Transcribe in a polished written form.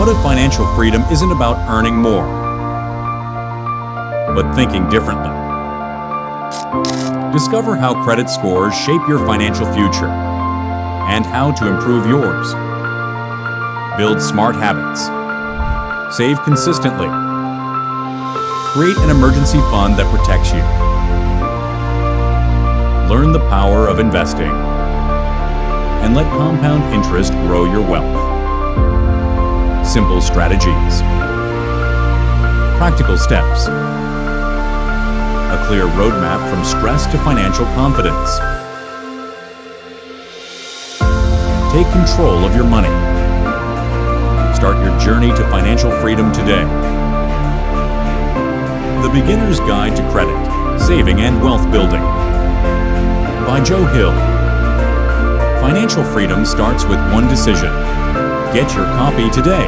What if financial freedom isn't about earning more, but thinking differently? Discover how credit scores shape your financial future and how to improve yours. Build smart habits. Save consistently. Create an emergency fund that protects you. Learn the power of investing and let compound interest grow your wealth. Simple strategies. Practical steps. A clear roadmap from stress to financial confidence. Take control of your money. Start your journey to financial freedom today. The Beginner's Guide to Credit, Saving and Wealth Building by Joe Hill. Financial freedom starts with one decision. Get your copy today.